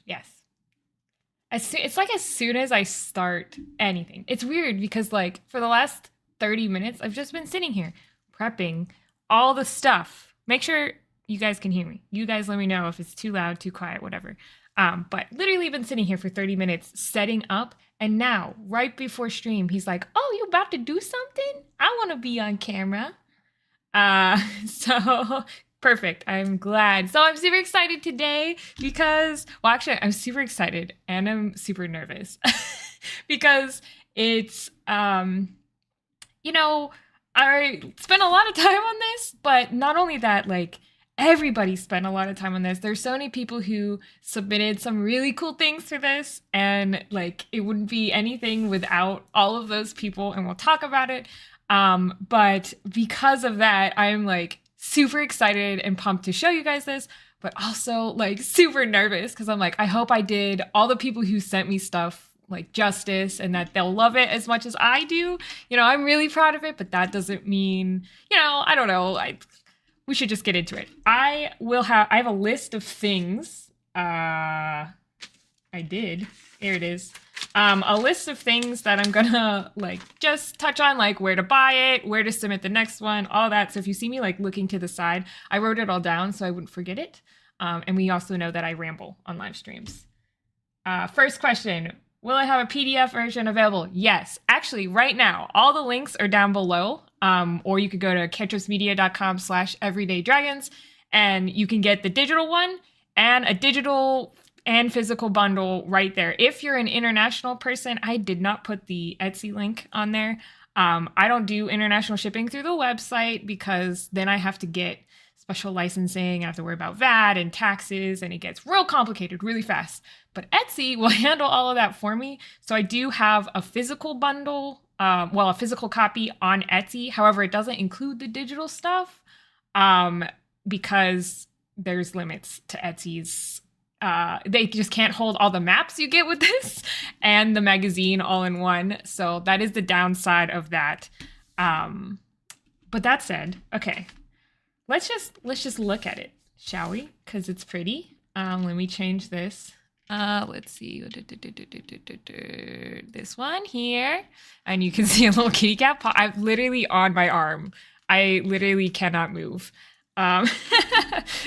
Yes. It's like as soon as I start anything. It's weird because like for the last 30 minutes, I've just been sitting here prepping all the stuff. Make sure you guys can hear me. You guys let me know if it's too loud, too quiet, whatever. But literally been sitting here for 30 minutes setting up. And now, right before stream, he's like, oh, you about to do something? I want to be on camera. So perfect. I'm glad. So I'm super excited today because, well, actually, I'm super excited and I'm super nervous because it's, you know, I spent a lot of time on this, but not only that, like, everybody spent a lot of time on this. There's so many people who submitted some really cool things for this, and like it wouldn't be anything without all of those people, and we'll talk about it. But because of that, I'm like super excited and pumped to show you guys this, but also like super nervous because I'm like, I hope I did all the people who sent me stuff like justice and that they'll love it as much as I do. You know, I'm really proud of it, but that doesn't mean, you know, I don't know. We should just get into it. I have a list of things. Here it is. A list of things that I'm gonna like just touch on, like where to buy it, where to submit the next one, all that. So if you see me like looking to the side, I wrote it all down so I wouldn't forget it. And we also know that I ramble on live streams. First question, will I have a PDF version available? Yes. Actually, right now, all the links are down below. Or you could go to cantripsmedia.com/everydaydragons and you can get the digital one and a digital and physical bundle right there. If you're an international person, I did not put the Etsy link on there. I don't do international shipping through the website because then I have to get special licensing. I have to worry about VAT and taxes, and it gets real complicated really fast. But Etsy will handle all of that for me. So I do have a physical bundle, a physical copy on Etsy. However, it doesn't include the digital stuff because there's limits to Etsy's. They just can't hold all the maps you get with this and the magazine all in one. So that is the downside of that. But that said, okay, let's just look at it, shall we? Because it's pretty. Let me change this. Let's see. This one here. And you can see a little kitty cat paw. I'm literally on my arm. I literally cannot move.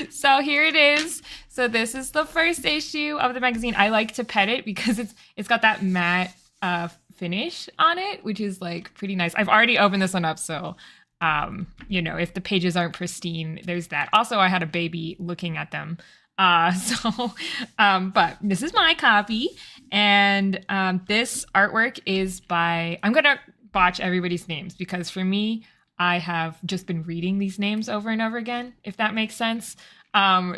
So here it is. So this is the first issue of the magazine. I like to pet it because it's got that matte finish on it, which is like pretty nice. I've already opened this one up, so you know, if the pages aren't pristine, there's that. Also, I had a baby looking at them. But this is my copy, and this artwork is by, I'm gonna botch everybody's names because for me, I have just been reading these names over and over again, if that makes sense.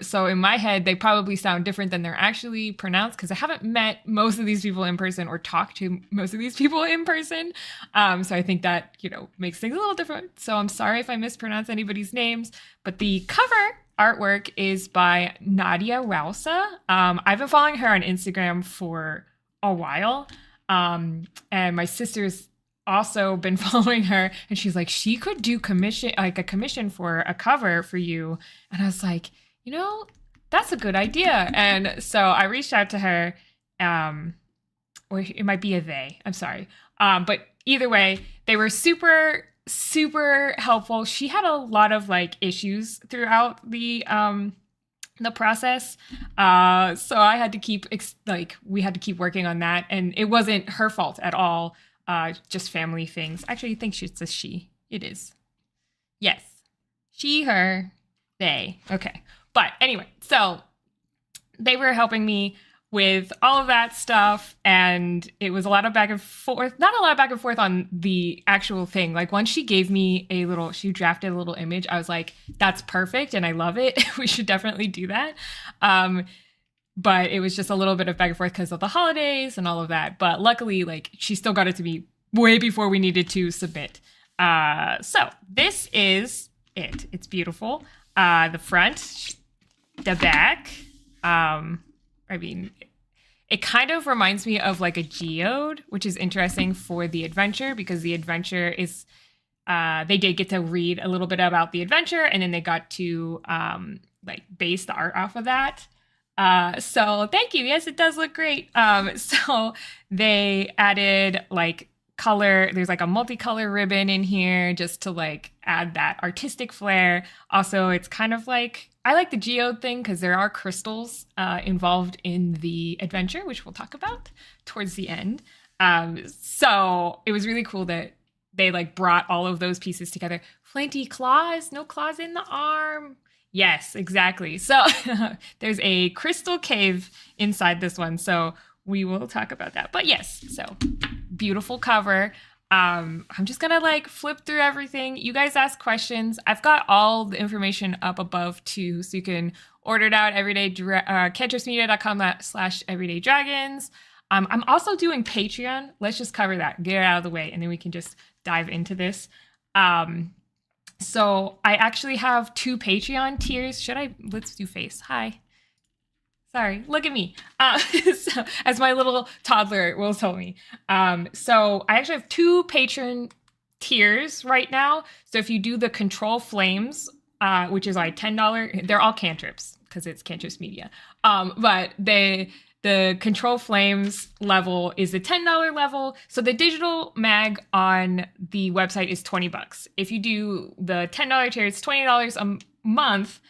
So in my head, they probably sound different than they're actually pronounced because I haven't met most of these people in person or talked to most of these people in person. So I think that, you know, makes things a little different. So I'm sorry if I mispronounce anybody's names, but the cover artwork is by Nadia Rausa. I've been following her on Instagram for a while. And my sister's also been following her, and she's like, she could do a commission for a cover for you. And I was like, you know, that's a good idea. And so I reached out to her, or it might be a they, I'm sorry. But either way, they were super helpful. She had a lot of like issues throughout the process. So I had to keep we had to keep working on that, and it wasn't her fault at all. Just family things. Actually, I think it's a she. It is. Yes. She, her, they. Okay. But anyway, so they were helping me with all of that stuff, and it was a lot of back and forth. Not a lot of back and forth on the actual thing. Like once she gave me she drafted a little image, I was like, that's perfect and I love it. We should definitely do that. But it was just a little bit of back and forth because of the holidays and all of that. But luckily, like she still got it to me way before we needed to submit. So this is it. It's beautiful. The front, the back. I mean, it kind of reminds me of like a geode, which is interesting for the adventure because the adventure is, they did get to read a little bit about the adventure and then they got to like base the art off of that. So thank you. Yes, it does look great. So they added like color. There's like a multicolor ribbon in here just to like add that artistic flair. Also, it's kind of like I like the geode thing because there are crystals involved in the adventure, which we'll talk about towards the end. So it was really cool that they like brought all of those pieces together. Flinty claws, no claws in the arm. Yes, exactly. So there's a crystal cave inside this one. So we will talk about that. But yes, so beautiful cover. I'm just gonna like flip through everything. You guys ask questions. I've got all the information up above too, so you can order it out cantripsmedia.com/everydaydragons. I'm also doing Patreon. Let's just cover that, get it out of the way, and then we can just dive into this. So I actually have 2 Patreon tiers. Let's do face. Hi. Sorry, look at me. So, as my little toddler will tell me. So I actually have 2 patron tiers right now. So if you do the Control Flames, which is like $10, they're all Cantrips because it's Cantrips Media. But the Control Flames level is the $10 level. So the digital mag on the website is $20. If you do the $10 tier, it's $20 a month,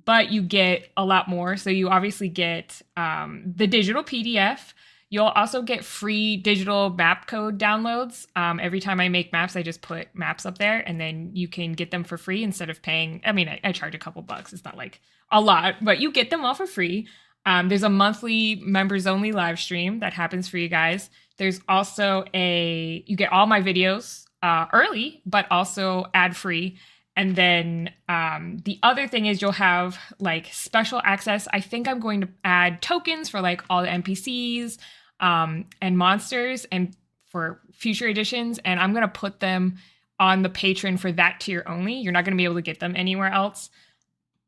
but you get a lot more. So you obviously get the digital PDF. You'll also get free digital map code downloads. Every time I make maps, I just put maps up there and then you can get them for free instead of paying. I mean, I charge a couple bucks. It's not like a lot, but you get them all for free. There's a monthly members only live stream that happens for you guys. There's also you get all my videos early, but also ad free. And then the other thing is you'll have like special access. I think I'm going to add tokens for like all the NPCs and monsters and for future editions. And I'm going to put them on the patron for that tier only. You're not going to be able to get them anywhere else.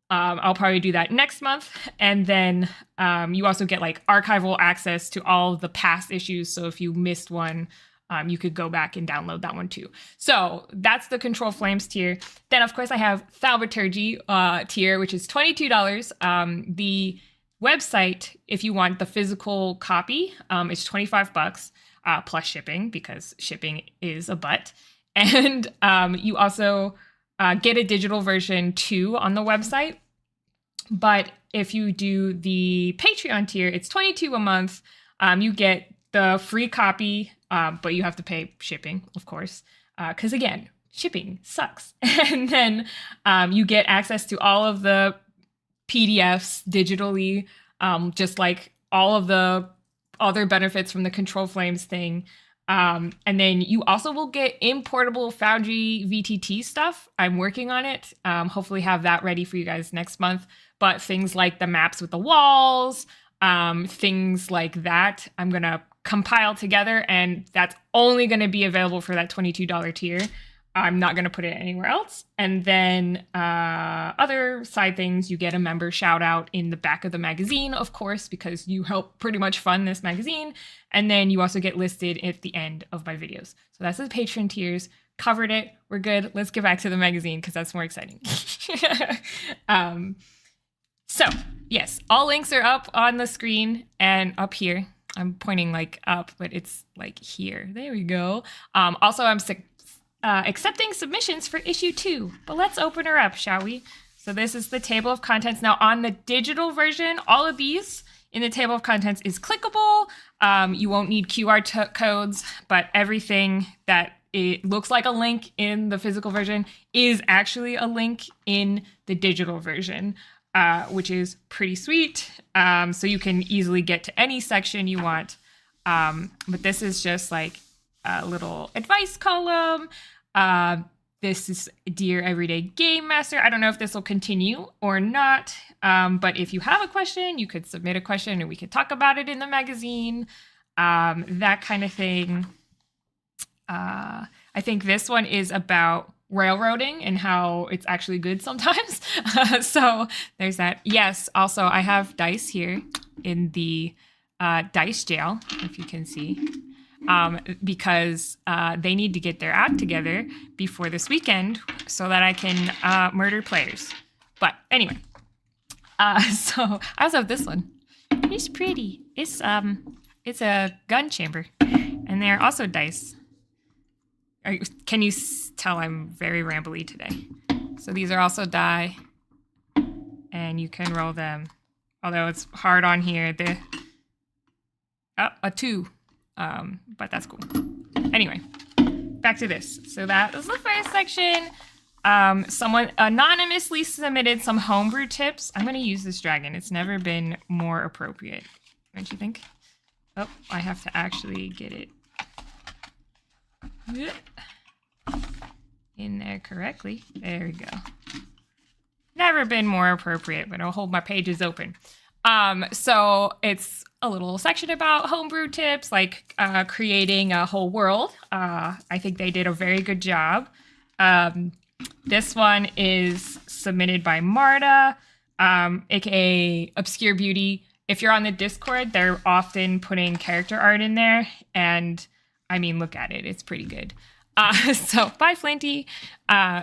I'll probably do that next month. And then you also get like archival access to all the past issues. So if you missed one, you could go back and download that one too. So that's the Control Flames tier. Then of course I have Thaumaturgy tier, which is $22. The website, if you want the physical copy, is $25 plus shipping because shipping is a butt. And you also get a digital version too on the website. But if you do the Patreon tier, it's $22 a month. You get the free copy, but you have to pay shipping, of course, because again, shipping sucks. And then you get access to all of the PDFs digitally, just like all of the other benefits from the Control Flames thing. And then you also will get importable Foundry VTT stuff. I'm working on it. Hopefully have that ready for you guys next month. But things like the maps with the walls, things like that, I'm going to compile together. And that's only going to be available for that $22 tier. I'm not going to put it anywhere else. And then other side things, you get a member shout out in the back of the magazine, of course, because you help pretty much fund this magazine. And then you also get listed at the end of my videos. So that's the patron tiers. Covered it. We're good. Let's get back to the magazine because that's more exciting. So yes, all links are up on the screen and up here. I'm pointing like up, but it's like here. There we go. Also, I'm accepting submissions for issue 2, but let's open her up, shall we? So this is the table of contents. Now on the digital version, all of these in the table of contents is clickable. You won't need QR codes, but everything that it looks like a link in the physical version is actually a link in the digital version, which is pretty sweet. So you can easily get to any section you want. But this is just like a little advice column. This is Dear Everyday Game Master. I don't know if this will continue or not, but if you have a question, you could submit a question and we could talk about it in the magazine, that kind of thing. I think this one is about railroading and how it's actually good sometimes. So there's that. Yes, also I have dice here in the dice jail, if you can see. Because they need to get their act together before this weekend so that I can murder players. But anyway, so I also have this one. It's pretty. It's a gun chamber, and they're also dice. Can you tell I'm very rambly today? So these are also die, and you can roll them. Although it's hard on here. A 2, but that's cool. Anyway, back to this. So that was the first section. Someone anonymously submitted some homebrew tips. I'm going to use this dragon. It's never been more appropriate, don't you think? Oh, I have to actually get it in there correctly. There we go. Never been more appropriate, but I'll hold my pages open. So it's a little section about homebrew tips, like creating a whole world. I think they did a very good job. This one is submitted by Marta, aka Obscure Beauty. If you're on the Discord, they're often putting character art in there, and I mean, look at it. It's pretty good. So bye, Flinty.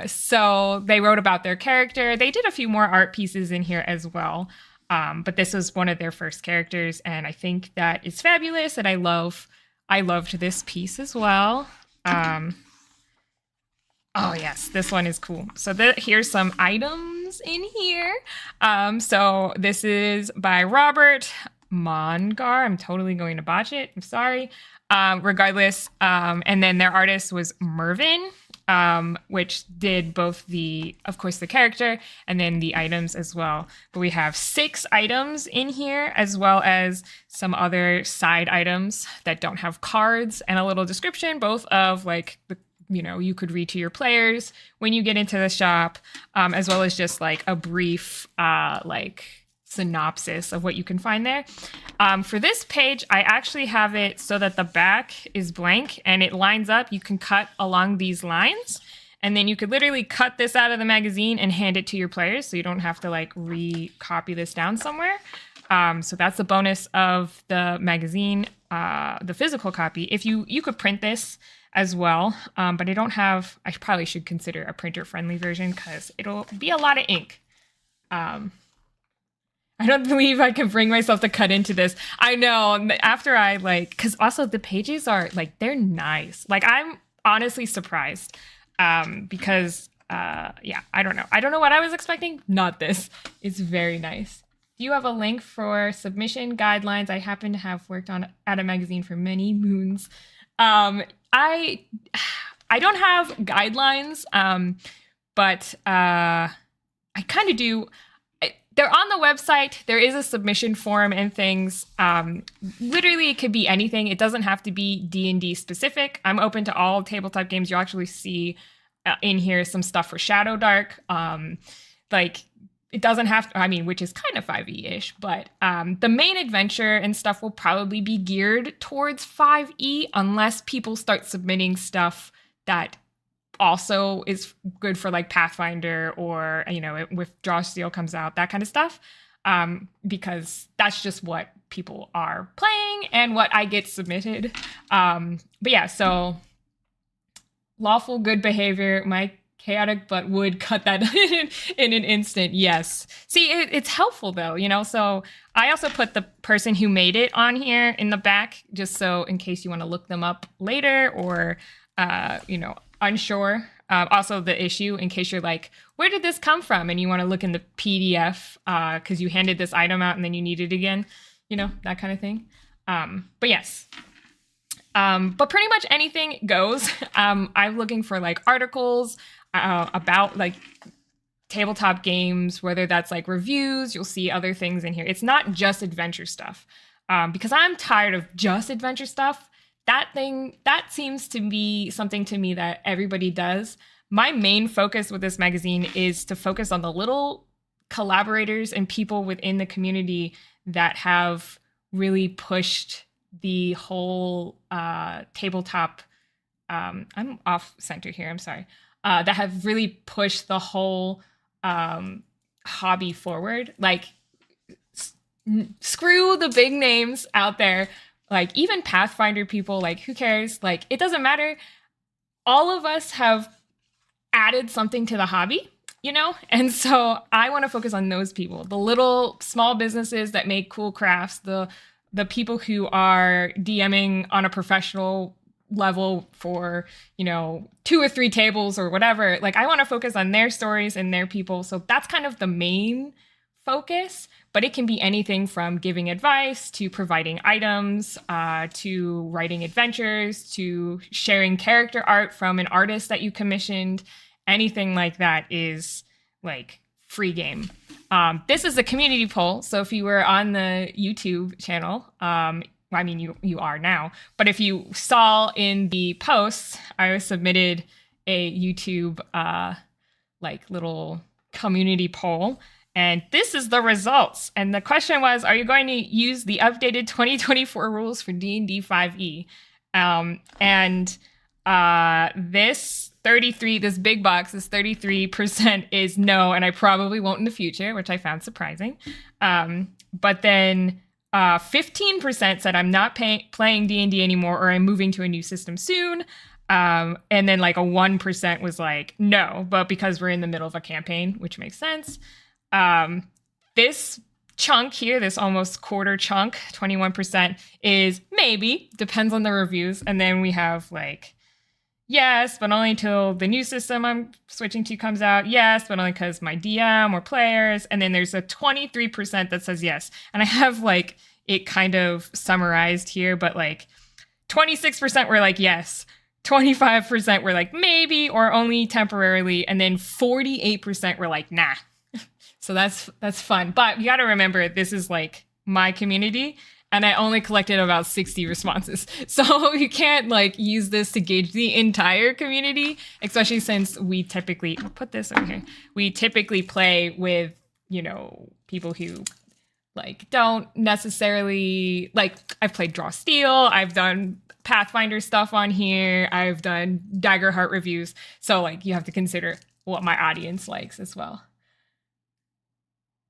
So they wrote about their character. They did a few more art pieces in here as well. But this was one of their first characters, and I think that is fabulous. And I loved this piece as well. Oh yes, this one is cool. So here's some items in here. So this is by Robert Mongar. I'm totally going to botch it. I'm sorry. Regardless, and then their artist was Mervin, which did both of course, the character and then the items as well. But we have 6 items in here, as well as some other side items that don't have cards, and a little description, both of like you could read to your players when you get into the shop, as well as just like a brief synopsis of what you can find there. For this page, I actually have it so that the back is blank and it lines up. You can cut along these lines, and then you could literally cut this out of the magazine and hand it to your players, so you don't have to like re-copy this down somewhere. So that's the bonus of the magazine, the physical copy. If you could print this as well, but I probably should consider a printer-friendly version because it'll be a lot of ink. I don't believe I can bring myself to cut into this. I know, after because also the pages are, they're nice. I'm honestly surprised because, I don't know. I don't know what I was expecting. Not this. It's very nice. Do you have a link for submission guidelines? I happen to have worked at a magazine for many moons. I don't have guidelines, but I kind of do. They're on the website. There is a submission form and things. Literally, it could be anything. It doesn't have to be D&D specific. I'm open to all tabletop games. You'll actually see in here some stuff for Shadow Dark. It doesn't have to, which is kind of 5e-ish, but the main adventure and stuff will probably be geared towards 5e unless people start submitting stuff that also is good for Pathfinder or, if Draw Steel comes out, that kind of stuff. Because that's just what people are playing and what I get submitted. But yeah, so lawful good behavior, my chaotic butt would cut that in an instant. Yes. See, it's helpful though, so I also put the person who made it on here in the back, just so in case you want to look them up later or, unsure. Also the issue, in case you're where did this come from? And you want to look in the PDF because you handed this item out and then you need it again, that kind of thing. But yes. But pretty much anything goes. I'm looking for articles about tabletop games, whether that's reviews. You'll see other things in here. It's not just adventure stuff because I'm tired of just adventure stuff. That seems to be something to me that everybody does. My main focus with this magazine is to focus on the little collaborators and people within the community that have really pushed the whole tabletop. I'm off center here. I'm sorry. That have really pushed the whole hobby forward. Screw the big names out there. Even Pathfinder people, who cares? It doesn't matter. All of us have added something to the hobby. you know? And so I want to focus on those people, the little small businesses that make cool crafts, the people who are DMing on a professional level for, 2 or 3 tables or whatever. Like I want to focus on their stories and their people. So that's kind of the main focus, but it can be anything from giving advice to providing items, to writing adventures, to sharing character art from an artist that you commissioned. Anything like that is like free game. This is a community poll. So if you were on the YouTube channel, I mean, you are now, but if you saw in the posts, I submitted a YouTube like little community poll, and this is the results. And the question was, are you going to use the updated 2024 rules for D&D 5e? This big box, this 33% is no, and I probably won't in the future, which I found surprising. But then 15% said I'm not playing D&D anymore, or I'm moving to a new system soon. And then like a 1% was like, no, but because we're in the middle of a campaign, which makes sense. This chunk here, this almost quarter chunk, 21%, is maybe, depends on the reviews. And then we have like, yes, but only until the new system I'm switching to comes out. Yes, but only because my DM or players. And then there's a 23% that says yes. And I have like it kind of summarized here, but like 26% were like yes, 25% were like maybe or only temporarily, and then 48% were like nah. So that's fun. But you got to remember, this is like my community, and I only collected about 60 responses. So you can't like use this to gauge the entire community, especially since we typically, I'll put this over here. We typically play with, people who like don't necessarily, like I've played Draw Steel, I've done Pathfinder stuff on here, I've done Daggerheart reviews. So like you have to consider what my audience likes as well.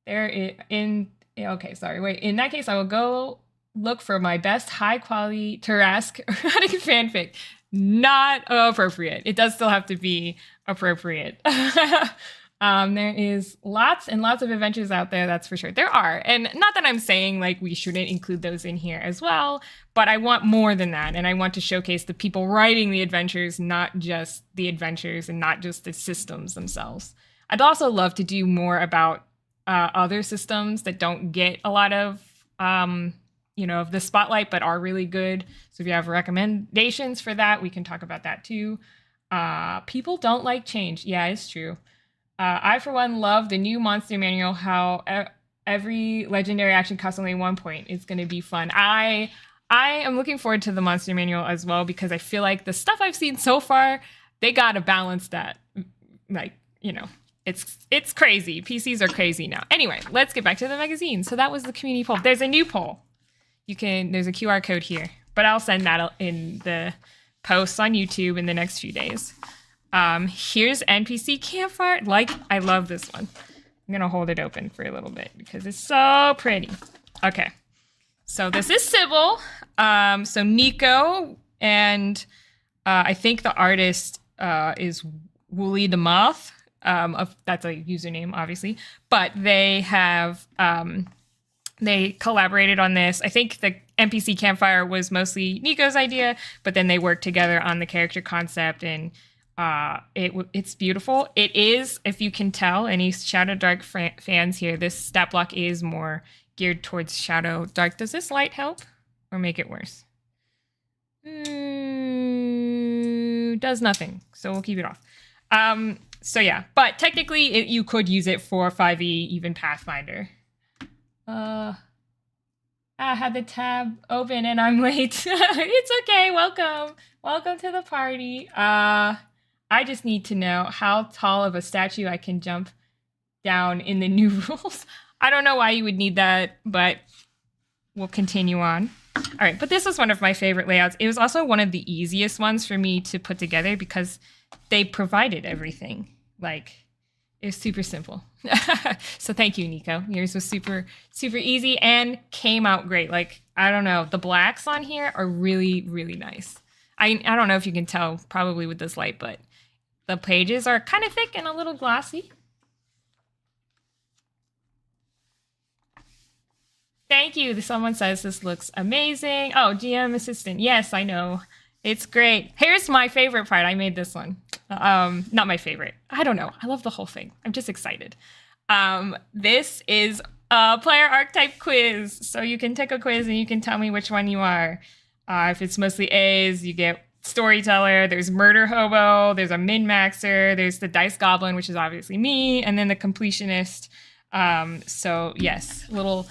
In that case, I will go look for my best high quality Tarrasque erotic fanfic. Not appropriate. It does still have to be appropriate. There is lots and lots of adventures out there, that's for sure. There are. And not that I'm saying like we shouldn't include those in here as well, but I want more than that. And I want to showcase the people writing the adventures, not just the adventures and not just the systems themselves. I'd also love to do more about other systems that don't get a lot of of the spotlight, but are really good. So if you have recommendations for that, we can talk about that too. People don't like change. Yeah, it's true. I, for one, love the new monster manual, how every legendary action costs only 1 point. It's going to be fun. I am looking forward to the monster manual as well, because I feel like the stuff I've seen so far, they got to balance that. Like, it's crazy. PCs are crazy now. Anyway, let's get back to the magazine. So that was the community poll. There's a new poll. There's a QR code here, but I'll send that in the posts on YouTube in the next few days. Here's NPC Campfire. I love this one. I'm going to hold it open for a little bit because it's so pretty. Okay. So this is Sybil. So Nico and I think the artist is Wooly the Moth. That's a username, obviously, but they have they collaborated on this. I think the NPC Campfire was mostly Nico's idea, but then they worked together on the character concept, and it's beautiful. It is, if you can tell, any Shadow Dark fans here, this stat block is more geared towards Shadow Dark. Does this light help or make it worse? Does nothing, so we'll keep it off. So yeah, but technically you could use it for 5e, even Pathfinder. I had the tab open and I'm late. It's okay, welcome to the party. I just need to know how tall of a statue I can jump down in the new rules. I don't know why you would need that, but we'll continue on. All right, but this was one of my favorite layouts. It was also one of the easiest ones for me to put together because they provided everything. Like, it was super simple. So thank you, Nico. Yours was super, super easy and came out great. Like, I don't know, the blacks on here are really, really nice. I don't know if you can tell probably with this light, but the pages are kind of thick and a little glossy. Thank you. Someone says this looks amazing. Oh, GM assistant. Yes, I know. It's great. Here's my favorite part. I made this one. Not my favorite. I don't know. I love the whole thing. I'm just excited. This is a player archetype quiz. So you can take a quiz and you can tell me which one you are. If it's mostly A's, you get storyteller, there's murder hobo, there's a min-maxer, there's the dice goblin, which is obviously me, and then the completionist. So yes, little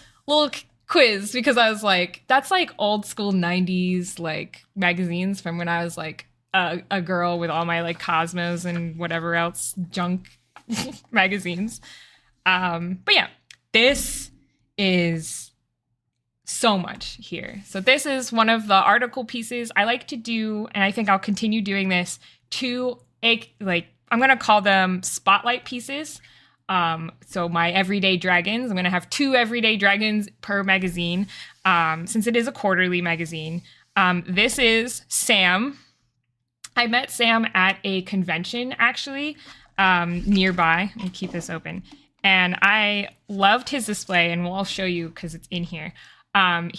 quiz, because I was like, that's like old school 90s like magazines from when I was like a girl with all my like Cosmos and whatever else junk magazines. But yeah, this is so much here. So this is one of the article pieces I like to do, and I think I'll continue doing this to I'm going to call them spotlight pieces. So my everyday dragons, I'm going to have 2 everyday dragons per magazine, since it is a quarterly magazine. This is Sam. I met Sam at a convention, actually, nearby. Let me keep this open. And I loved his display, and I'll show you because it's in here. I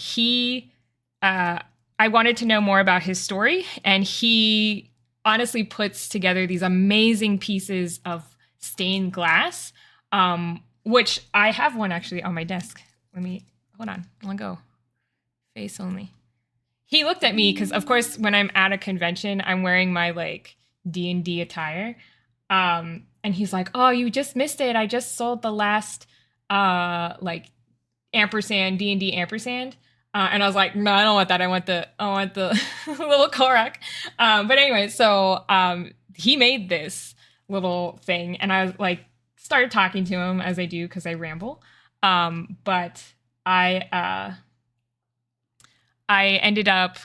wanted to know more about his story, and he honestly puts together these amazing pieces of stained glass, which I have one actually on my desk. Hold on, let go. Face only. He looked at me because, of course, when I'm at a convention, I'm wearing my like D&D attire. And he's like, "Oh, you just missed it. I just sold the last ampersand, D&D ampersand." And I was like, "No, I don't want that. I want the little Korak." But anyway, so he made this little thing, and I was like, started talking to him as I do because I ramble. But I ended up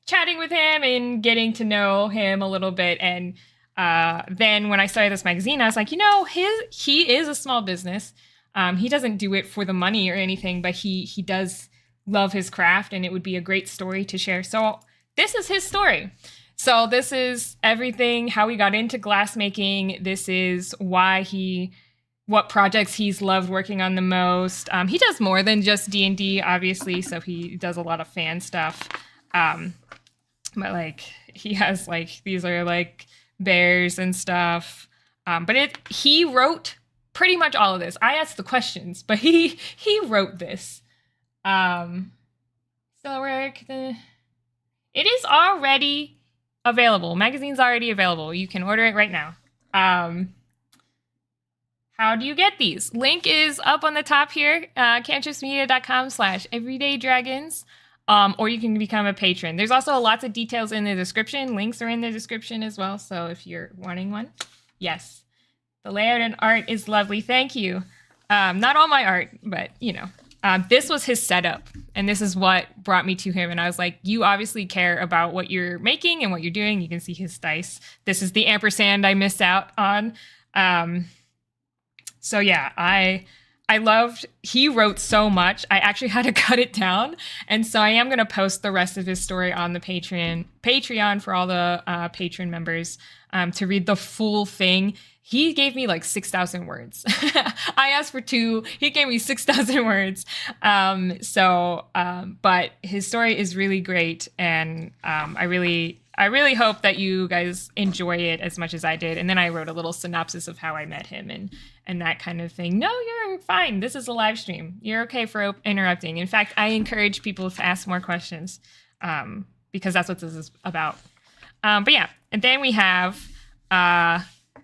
chatting with him and getting to know him a little bit. And then when I started this magazine, I was like, he is a small business. He doesn't do it for the money or anything, but he does love his craft, and it would be a great story to share. So this is his story. So this is everything, how he got into glassmaking. This is what projects he's loved working on the most. He does more than just D&D, obviously, so he does a lot of fan stuff. But he has these are bears and stuff. But he wrote pretty much all of this. I asked the questions, but he wrote this. It is already available. Magazine's already available. You can order it right now. How do you get these? Link is up on the top here, cantripsmedia.com/everydaydragons. Or you can become a patron. There's also lots of details in the description. Links are in the description as well. So if you're wanting one, yes. The layout and art is lovely. Thank you. Not all my art, but this was his setup, and this is what brought me to him. And I was like, you obviously care about what you're making and what you're doing. You can see his dice. This is the ampersand I missed out on. So yeah, I loved, he wrote so much. I actually had to cut it down. And so I am going to post the rest of his story on the Patreon for all the patron members to read the full thing. He gave me 6,000 words. I asked for 2. He gave me 6,000 words. But his story is really great. And I really hope that you guys enjoy it as much as I did. And then I wrote a little synopsis of how I met him and that kind of thing. No, you're fine. This is a live stream. You're okay for interrupting. In fact, I encourage people to ask more questions because that's what this is about. But yeah, and then we have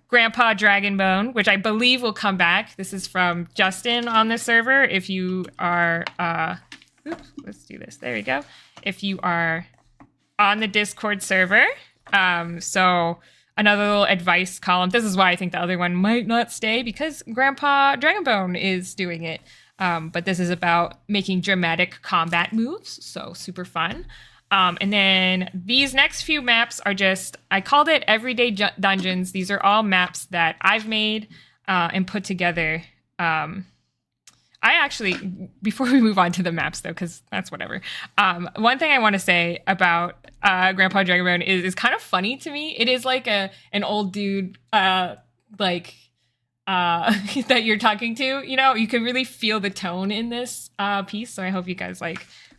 Grandpa Dragonbone, which I believe will come back. This is from Justin on the server. If you are, let's do this. There we go. If you are on the Discord server. So another little advice column. This is why I think the other one might not stay, because Grandpa Dragonbone is doing it. But this is about making dramatic combat moves. So super fun. And then these next few maps are I called it Everyday Dungeons. These are all maps that I've made and put together. I actually, before we move on to the maps though, because that's whatever. One thing I want to say about Grandpa Dragonbone is kind of funny to me. It is like an old dude, that you're talking to. You know, you can really feel the tone in this piece. So I hope you guys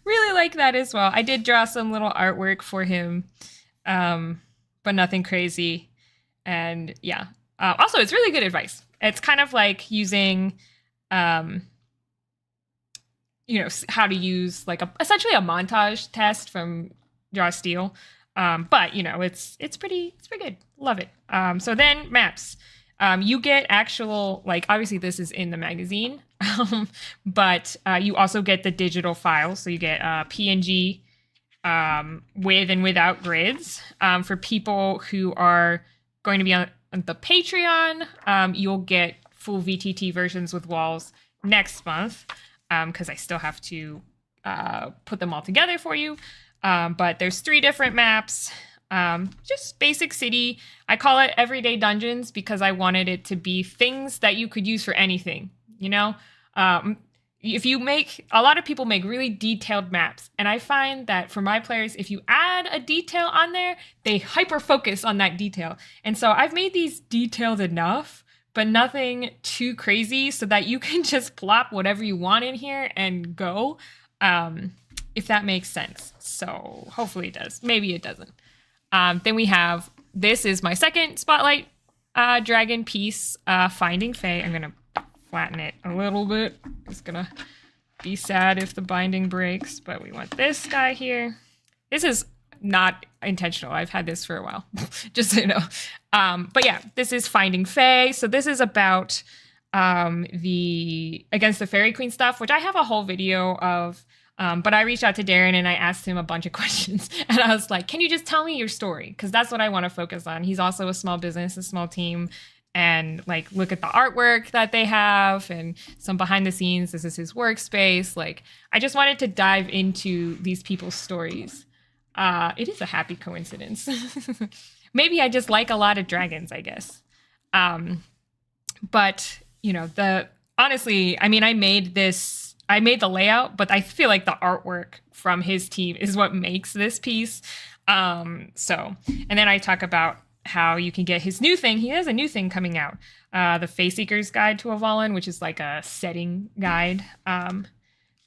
really like that as well. I did draw some little artwork for him, but nothing crazy. And yeah, also it's really good advice. It's kind of like using, you know, how to use like essentially a montage test from Draw Steel. But you know, it's pretty good. Love it. So then maps. You get actual, like, obviously this is in the magazine, but you also get the digital files. So you get PNG with and without grids. For people who are going to be on the Patreon, you'll get full VTT versions with walls next month, because I still have to put them all together for you. But there's 3 different maps. Just basic city. I call it everyday dungeons because I wanted it to be things that you could use for anything, you know? If you a lot of people make really detailed maps, and I find that for my players, if you add a detail on there, they hyper focus on that detail. And so I've made these detailed enough, but nothing too crazy, so that you can just plop whatever you want in here and go, if that makes sense. So hopefully it does. Maybe it doesn't. Then we have, this is my second Spotlight Dragon piece, Finding Fae. I'm going to flatten it a little bit. It's going to be sad if the binding breaks, but we want this guy here. This is not intentional. I've had this for a while, just so you know. But yeah, this is Finding Fae. So this is about the Against the Fairy Queen stuff, which I have a whole video of. But I reached out to Darren and I asked him a bunch of questions. And I was like, can you just tell me your story? Because that's what I want to focus on. He's also a small business, a small team. And like, look at the artwork that they have and some behind the scenes. This is his workspace. Like, I just wanted to dive into these people's stories. It is a happy coincidence. Maybe I just like a lot of dragons, I guess. But, you know, honestly, I mean, I made the layout, but I feel like the artwork from his team is what makes this piece. And then I talk about how you can get his new thing. He has a new thing coming out, the Face Seeker's Guide to Avalon, which is like a setting guide. But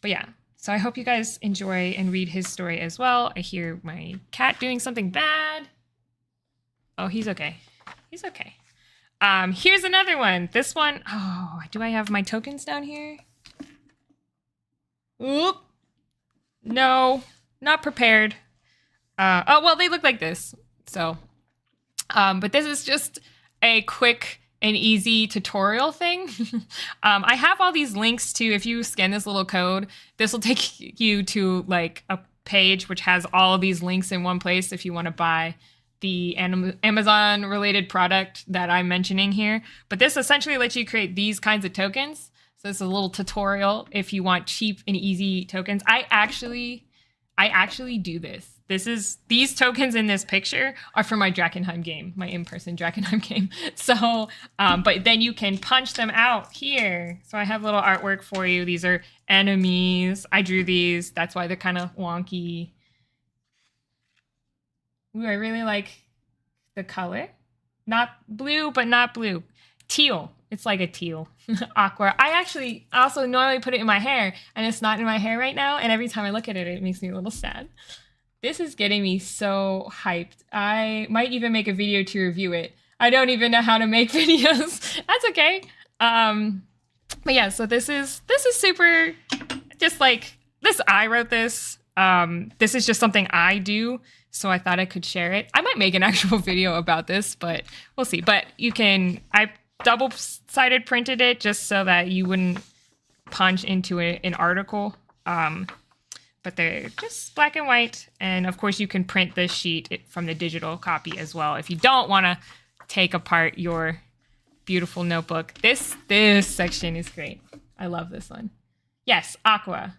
yeah, so I hope you guys enjoy and read his story as well. I hear my cat doing something bad. Oh, he's okay. He's okay. Here's another one. This one, oh, do I have my tokens down here? Oop. No, not prepared. Oh, well, they look like this. So, but this is just a quick and easy tutorial thing. I have all these links to, if you scan this little code, this will take you to like a page which has all of these links in one place if you want to buy the Amazon related product that I'm mentioning here. But this essentially lets you create these kinds of tokens. So this is a little tutorial if you want cheap and easy tokens. I actually do this. These tokens in this picture are for my Drakenheim game, my in-person Drakenheim game. So, but then you can punch them out here. So I have little artwork for you. These are enemies. I drew these. That's why they're kind of wonky. Ooh, I really like the color. Not blue, but not blue. Teal. It's like a teal. Aqua. I actually also normally put it in my hair, and it's not in my hair right now. And every time I look at it, it makes me a little sad. This is getting me so hyped. I might even make a video to review it. I don't even know how to make videos. That's okay. But yeah, so this is super, just like this. I wrote this. This is just something I do. So I thought I could share it. I might make an actual video about this, but we'll see. But I double-sided printed it just so that you wouldn't punch into an article. But they're just black and white. And of course you can print this sheet from the digital copy as well if you don't want to take apart your beautiful notebook. This section is great. I love this one. Yes, Aqua.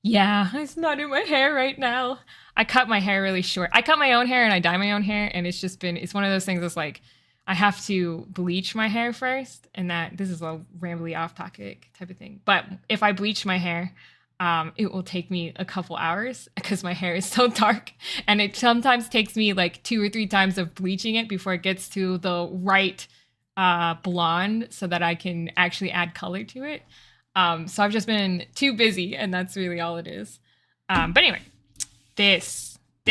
Yeah, it's not in my hair right now. I cut my hair really short. I cut my own hair and I dye my own hair, and it's one of those things that's like, I have to bleach my hair first, and this is a rambly off topic type of thing. But if I bleach my hair, it will take me a couple hours because my hair is so dark, and it sometimes takes me like 2 or 3 times of bleaching it before it gets to the right blonde so that I can actually add color to it. So I've just been too busy, and that's really all it is. But anyway, this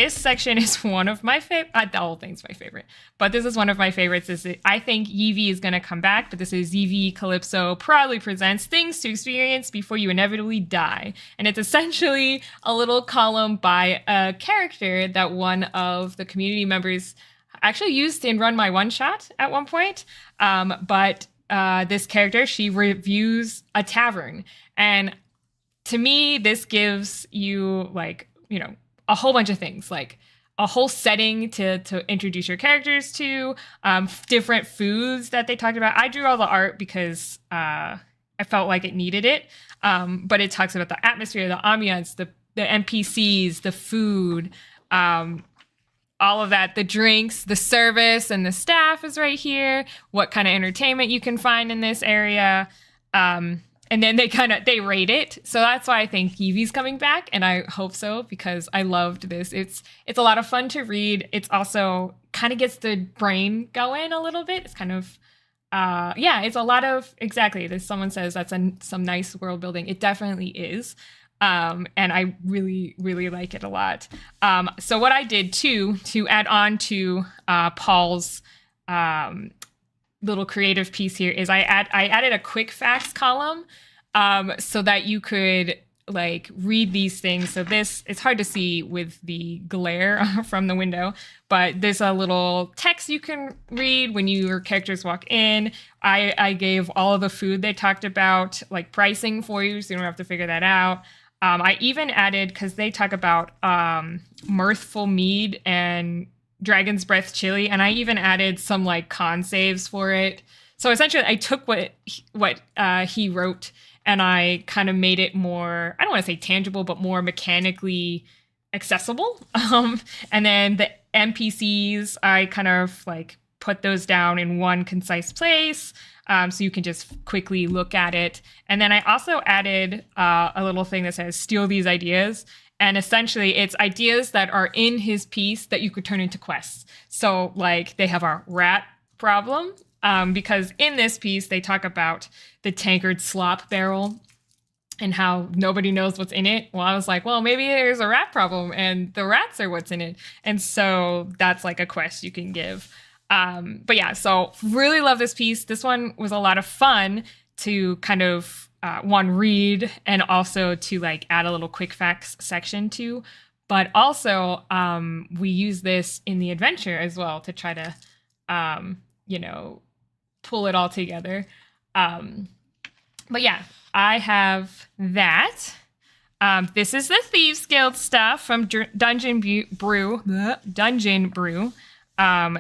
section is one of my favorite. The whole thing's my favorite, but this is one of my favorites. I think Eevee is going to come back, but this is Eevee Calypso proudly presents things to experience before you inevitably die. And it's essentially a little column by a character that one of the community members actually used in Run My One Shot at one point. But this character, she reviews a tavern. And to me, this gives you like, you know, a whole bunch of things, like a whole setting to introduce your characters to, different foods that they talked about. I drew all the art because I felt like it needed it. But it talks about the atmosphere, the ambiance, the NPCs, the food, all of that, the drinks, the service, and the staff is right here. What kind of entertainment you can find in this area. And then they rate it. So that's why I think Eevee's coming back, and I hope so because I loved this. It's a lot of fun to read. It's also kind of gets the brain going a little bit. It's kind of it's a lot of exactly. This someone says that's some nice world building. It definitely is. And I really, really like it a lot. So what I did too, to add on to Paul's little creative piece here, is I added a quick facts column so that you could like read these things. So this, it's hard to see with the glare from the window, but there's a little text you can read when your characters walk in. I gave all of the food they talked about, like pricing for you, so you don't have to figure that out. I even added, because they talk about mirthful mead and Dragon's Breath chili, and I even added some like con saves for it. So essentially, I took what he wrote and I kind of made it more, I don't want to say tangible, but more mechanically accessible. And then the NPCs, I kind of like put those down in one concise place. So you can just quickly look at it. And then I also added a little thing that says steal these ideas. And essentially it's ideas that are in his piece that you could turn into quests. So like they have a rat problem because in this piece they talk about the tankard slop barrel and how nobody knows what's in it. Well, I was like, well, maybe there's a rat problem and the rats are what's in it. And so that's like a quest you can give. But yeah, so really love this piece. This one was a lot of fun to kind of read and also to like add a little quick facts section to. But also we use this in the adventure as well to try to, pull it all together. But yeah, I have that. This is the Thieves Guild stuff from Dungeon Brew.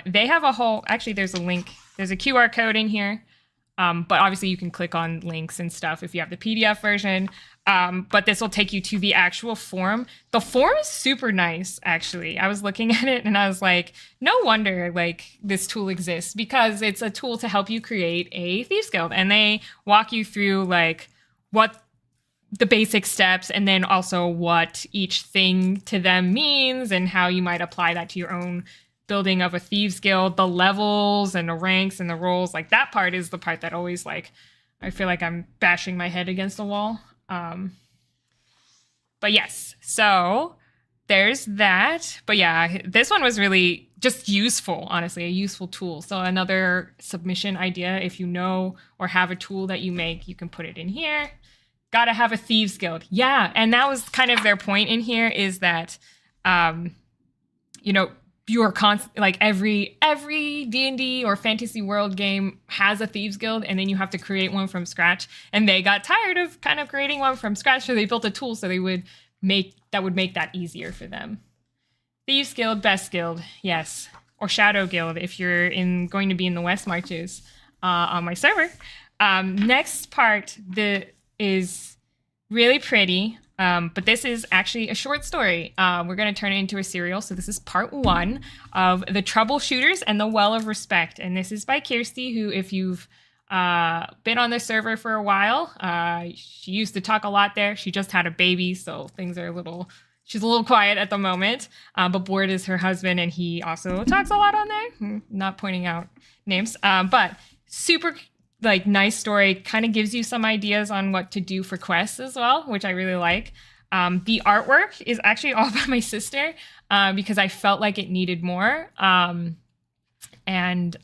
They have a whole, actually there's a link, there's a QR code in here. But obviously you can click on links and stuff if you have the PDF version. But this will take you to the actual form. The form is super nice, actually. I was looking at it and I was like, no wonder like this tool exists, because it's a tool to help you create a Thieves Guild. And they walk you through like what the basic steps and then also what each thing to them means and how you might apply that to your own building of a Thieves Guild, the levels and the ranks and the roles. Like that part is the part that always like, I feel like I'm bashing my head against the wall. But yes, so there's that. But yeah, this one was really just useful, honestly, a useful tool. So another submission idea, if you know or have a tool that you make, you can put it in here. Gotta have a Thieves Guild. Yeah, and that was kind of their point in here, is that, you are like every D&D or fantasy world game has a Thieves Guild, and then you have to create one from scratch. And they got tired of kind of creating one from scratch, so they built a tool so they would make that easier for them. Thieves Guild, Best Guild, yes, or Shadow Guild if you're going to be in the West Marches on my server. Next part is really pretty. But this is actually a short story. We're going to turn it into a serial. So this is part 1 of The Troubleshooters and the Well of Respect. And this is by Kirsty, who, if you've been on the server for a while, she used to talk a lot there. She just had a baby, so things are she's a little quiet at the moment. But Board is her husband, and he also talks a lot on there. Not pointing out names. But super like nice story, kind of gives you some ideas on what to do for quests as well, which I really like. The artwork is actually all by my sister because I felt like it needed more. And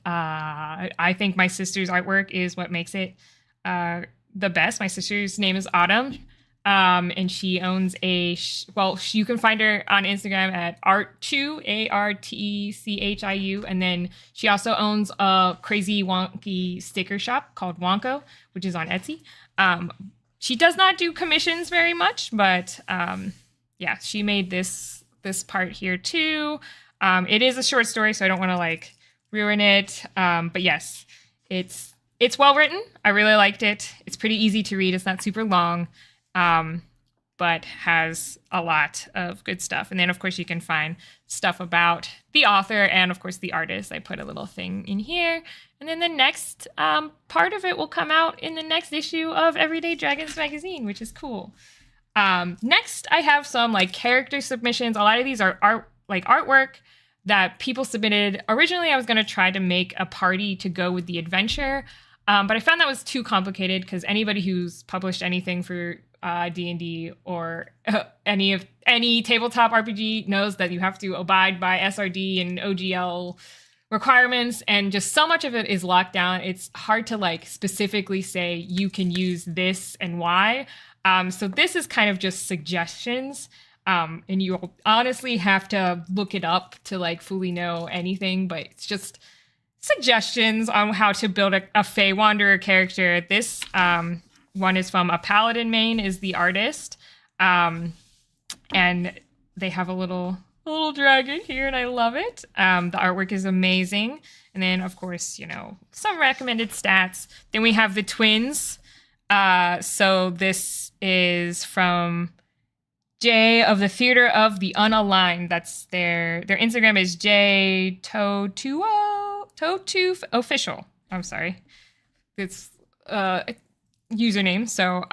I think my sister's artwork is what makes it the best. My sister's name is Autumn. And she owns you can find her on Instagram at Artchiu, ARTECHIU. And then she also owns a crazy wonky sticker shop called Wonko, which is on Etsy. She does not do commissions very much, but yeah, she made this part here too. It is a short story, so I don't want to like ruin it. But yes, it's well written. I really liked it. It's pretty easy to read. It's not super long. But has a lot of good stuff. And then, of course, you can find stuff about the author and, of course, the artist. I put a little thing in here. And then the next part of it will come out in the next issue of Everyday Dragons magazine, which is cool. Next, I have some like character submissions. A lot of these are artwork that people submitted. Originally, I was going to try to make a party to go with the adventure. But I found that was too complicated because anybody who's published anything for D&D or any tabletop RPG knows that you have to abide by SRD and OGL requirements, and just so much of it is locked down. It's hard to like specifically say you can use this and why. So this is kind of just suggestions, and you honestly have to look it up to like fully know anything, but it's just suggestions on how to build a Fey Wanderer character. This one is from A Paladin Main is the artist. And they have a little dragon here, and I love it. The artwork is amazing. And then, of course, some recommended stats. Then we have the twins. So this is from Jay of the Theater of the Unaligned. That's their Instagram is JToTu Official. I'm sorry. It's username, so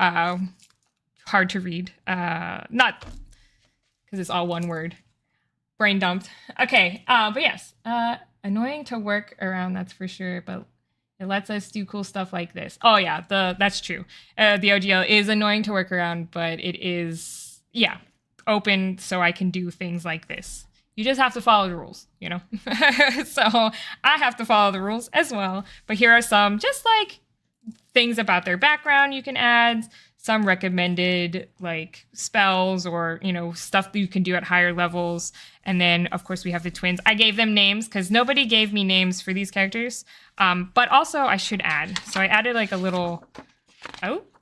hard to read. Not because it's all one word. Brain dumped. Okay, but yes, annoying to work around, that's for sure, but it lets us do cool stuff like this. Oh yeah, that's true. The OGL is annoying to work around, but it is, open so I can do things like this. You just have to follow the rules, So I have to follow the rules as well. But here are some just like things about their background you can add, some recommended like spells or, stuff that you can do at higher levels. And then, of course, we have the twins. I gave them names because nobody gave me names for these characters. But also I should add. So I added like a little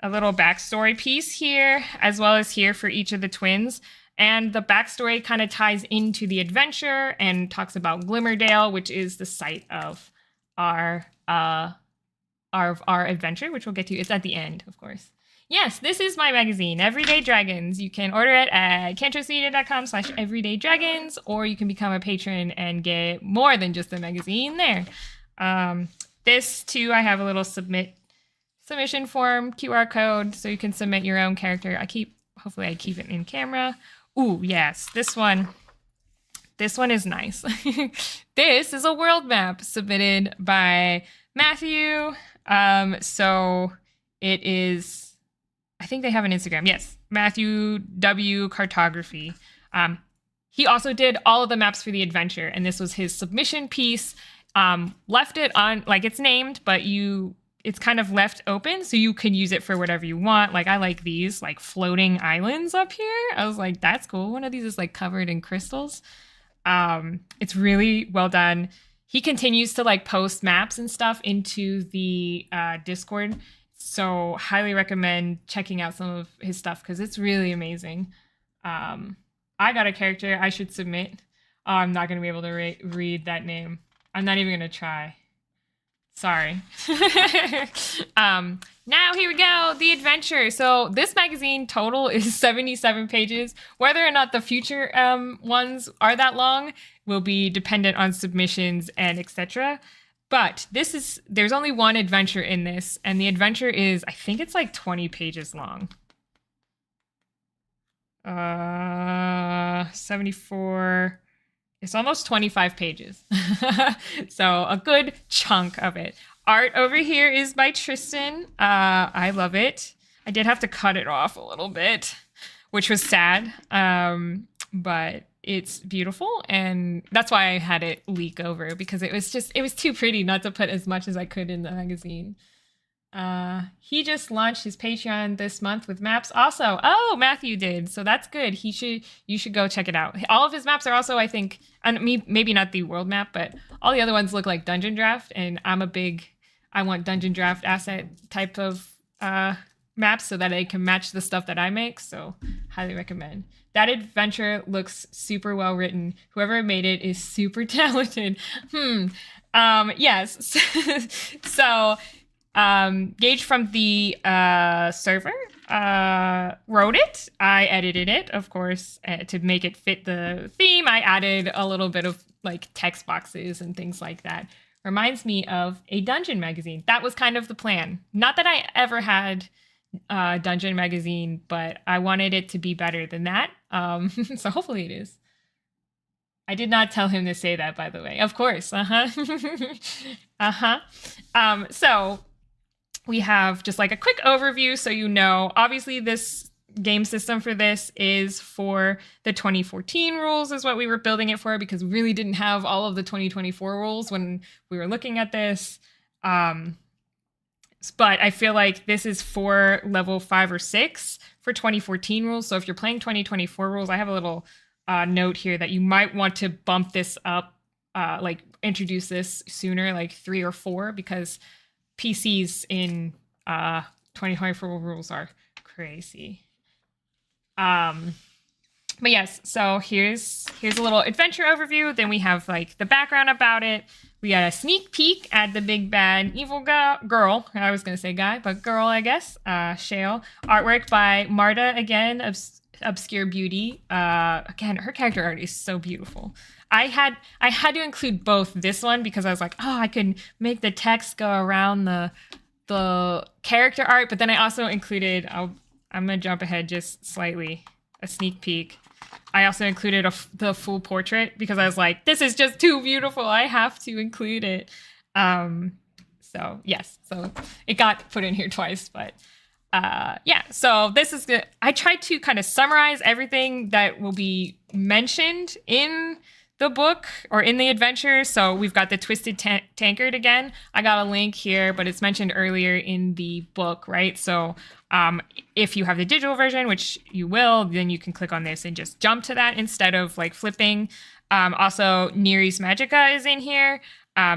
backstory piece here, as well as here for each of the twins. And the backstory kind of ties into the adventure and talks about Glimmerdale, which is the site of our adventure, which we'll get to. It's at the end, of course. Yes, this is my magazine, Everyday Dragons. You can order it at cantripsmedia.com/everydaydragons, or you can become a patron and get more than just a magazine there. This too, I have a little submission form, QR code, so you can submit your own character. Hopefully I keep it in camera. Ooh, yes, this one is nice. This is a world map submitted by Matthew. So it is, I think they have an Instagram. Yes, Matthew W Cartography. He also did all of the maps for the adventure, and this was his submission piece. Left it on, like it's named, but it's kind of left open so you can use it for whatever you want. Like I like these like floating islands up here. I was like, that's cool. One of these is like covered in crystals. It's really well done. He continues to like post maps and stuff into the Discord. So highly recommend checking out some of his stuff because it's really amazing. I got a character I should submit. Oh, I'm not going to be able to read that name. I'm not even going to try. Sorry. Now here we go, the adventure. So this magazine total is 77 pages. Whether or not the future ones are that long will be dependent on submissions and etc. But there's only one adventure in this, and the adventure is, I think it's like 20 pages long. 74. It's almost 25 pages. So a good chunk of it. Art over here is by Tristan. I love it. I did have to cut it off a little bit, which was sad. But it's beautiful, and that's why I had it leak over, because it was too pretty not to put as much as I could in the magazine. He just launched his Patreon this month with maps also. Oh, Matthew did. So that's good. You should go check it out. All of his maps are also, I think, and maybe not the world map, but all the other ones look like Dungeon Draft, and I want Dungeon Draft asset type of maps so that I can match the stuff that I make. So highly recommend. That adventure looks super well written. Whoever made it is super talented. Yes. So Gage from the server wrote it. I edited it, of course, to make it fit the theme. I added a little bit of like text boxes and things like that. Reminds me of a dungeon magazine. That was kind of the plan. Not that I ever had a dungeon magazine, but I wanted it to be better than that. So hopefully it is. I did not tell him to say that, by the way. Of course. So we have just like a quick overview so you know. Obviously, this game system for this is for the 2014 rules is what we were building it for, because we really didn't have all of the 2024 rules when we were looking at this. But I feel like this is for level 5 or 6 for 2014 rules. So if you're playing 2024 rules, I have a little note here that you might want to bump this up, like introduce this sooner, like 3 or 4, because PCs in 2024 rules are crazy. But yes, so here's a little adventure overview. Then we have like the background about it. We got a sneak peek at the big bad evil girl. I was going to say guy, but girl, I guess. Shale. Artwork by Marta, again, Obscure Beauty. Again, her character art is so beautiful. I had to include both this one because I was like, oh, I could make the text go around the character art, but then I also included, I'm going to jump ahead just slightly, a sneak peek. I also included the full portrait because I was like, this is just too beautiful. I have to include it. So yes, so it got put in here twice, but yeah, so this is good. I tried to kind of summarize everything that will be mentioned in the book or in the adventure. So we've got the Twisted Tankard again. I got a link here, but it's mentioned earlier in the book, right? So if you have the digital version, which you will, then you can click on this and just jump to that instead of like flipping. Also, Neri's Magica is in here.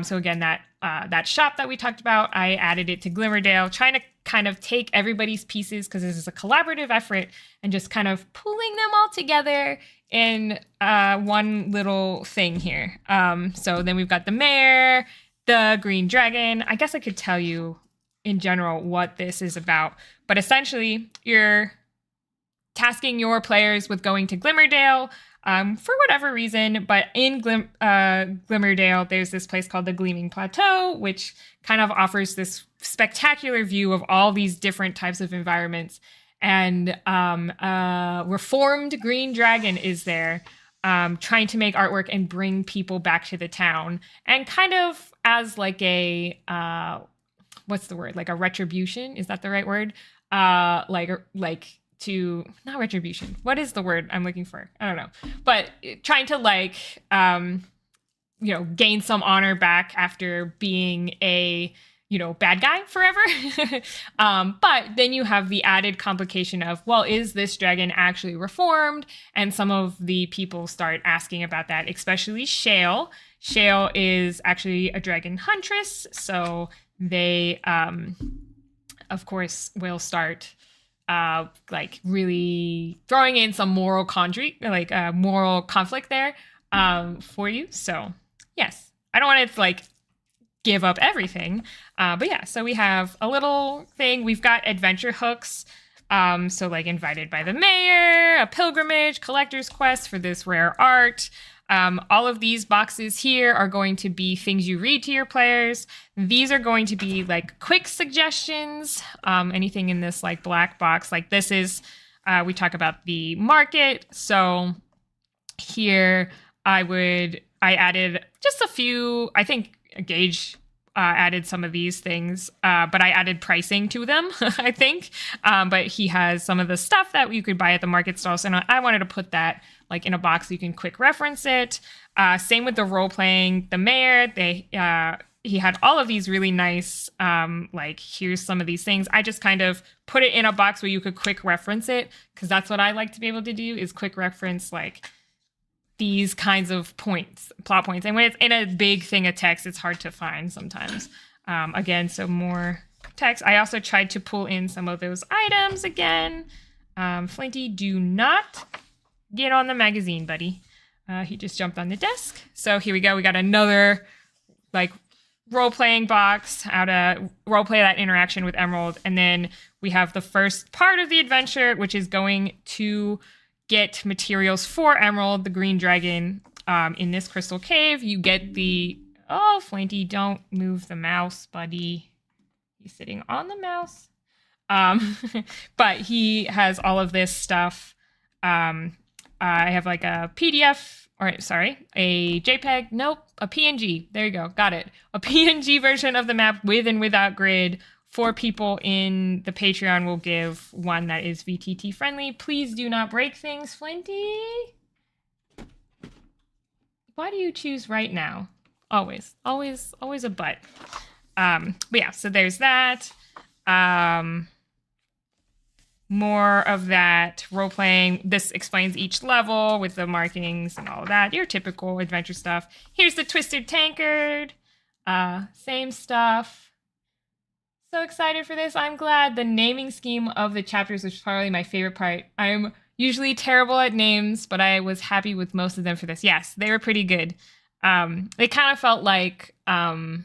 So again, that shop that we talked about, I added it to Glimmerdale, trying to kind of take everybody's pieces because this is a collaborative effort and just kind of pulling them all together in one little thing here. So then we've got the mayor, the green dragon. I guess I could tell you in general what this is about, but essentially you're tasking your players with going to Glimmerdale for whatever reason. But in Glimmerdale, there's this place called the Gleaming Plateau, which kind of offers this spectacular view of all these different types of environments. And reformed green dragon is there, trying to make artwork and bring people back to the town, and kind of as like a what's the word? Like a retribution? Is that the right word? Like to, not retribution. What is the word I'm looking for? I don't know. But trying to like, gain some honor back after being a, bad guy forever. But then you have the added complication of, well, is this dragon actually reformed? And some of the people start asking about that, especially Shale. Shale is actually a dragon huntress. So they, of course, will start like really throwing in some moral moral conflict there for you. So yes, I don't want to like give up everything, but yeah, so we have a little thing. We've got adventure hooks, so like invited by the mayor, a pilgrimage, collector's quest for this rare art. All of these boxes here are going to be things you read to your players. These are going to be like quick suggestions. Anything in this like black box, like this is, we talk about the market. So here I added just a few, I think Gage added some of these things, but I added pricing to them, I think. But he has some of the stuff that you could buy at the market stalls, and I wanted to put that like in a box so you can quick reference it. Same with the role playing, the mayor. He had all of these really nice, like, here's some of these things. I just kind of put it in a box where you could quick reference it, because that's what I like to be able to do, is quick reference, like, these kinds of points, plot points. And when it's in a big thing of text, it's hard to find sometimes. Again, so more text. I also tried to pull in some of those items again. Flinty, do not get on the magazine, buddy. He just jumped on the desk. So here we go. We got another, like, role-playing box, how to role-play that interaction with Emerald. And then we have the first part of the adventure, which is going to get materials for Emerald, the green dragon, in this crystal cave. You get the... Oh, Flinty, don't move the mouse, buddy. He's sitting on the mouse. But he has all of this stuff. I have like a PDF... Or, sorry, a JPEG. Nope, a PNG. There you go. Got it. A PNG version of the map with and without grid. 4 people in the Patreon will give one that is VTT friendly. Please do not break things, Flinty. Why do you choose right now? Always, always, always a but. But yeah, so there's that. More of that role-playing. This explains each level with the markings and all of that. Your typical adventure stuff. Here's the Twisted Tankard. Same stuff. So excited for this. I'm glad. The naming scheme of the chapters was probably my favorite part. I'm usually terrible at names, but I was happy with most of them for this. Yes, they were pretty good. They kind of felt like Game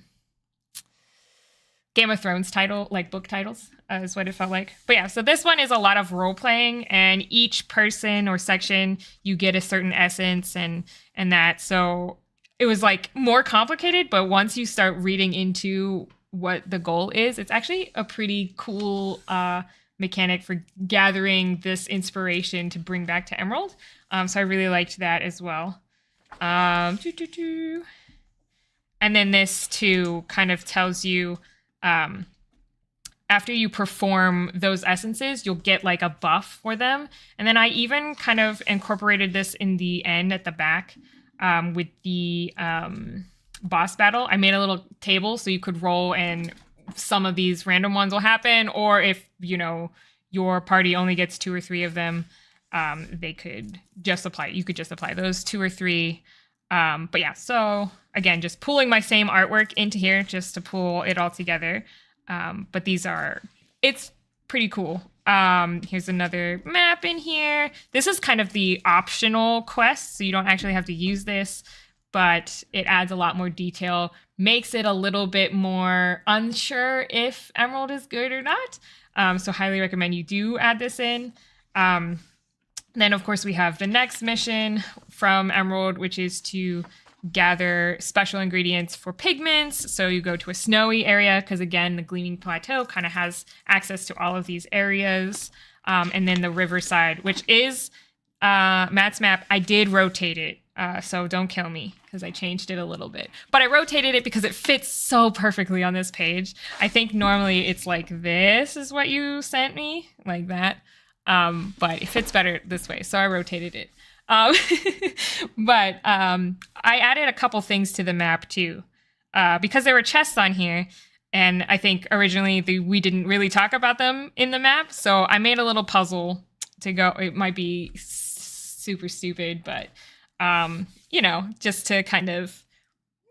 of Thrones title, like book titles, is what it felt like. But yeah, so this one is a lot of role playing, and each person or section you get a certain essence and that. So it was like more complicated, but once you start reading into what the goal is, it's actually a pretty cool mechanic for gathering this inspiration to bring back to Emerald. So I really liked that as well. And then this too kind of tells you, after you perform those essences, you'll get like a buff for them. And then I even kind of incorporated this in the end at the back with the boss battle. I made a little table so you could roll and some of these random ones will happen. Or if, you know, your party only gets 2 or 3 of them, they could just apply. You could just apply those 2 or 3. But yeah, so again, just pulling my same artwork into here just to pull it all together. But it's pretty cool. Here's another map in here. This is kind of the optional quest, so you don't actually have to use this, but it adds a lot more detail, makes it a little bit more unsure if Emerald is good or not. So highly recommend you do add this in. Then, of course, we have the next mission from Emerald, which is to gather special ingredients for pigments. So you go to a snowy area because, again, the Gleaming Plateau kind of has access to all of these areas. And then the riverside, which is Matt's map. I did rotate it, so don't kill me because I changed it a little bit. But I rotated it because it fits so perfectly on this page. I think normally it's like this is what you sent me, like that. But it fits better this way, so I rotated it. But I added a couple things to the map too, because there were chests on here, and I think originally we didn't really talk about them in the map, so I made a little puzzle to go. It might be super stupid, but you know, just to kind of,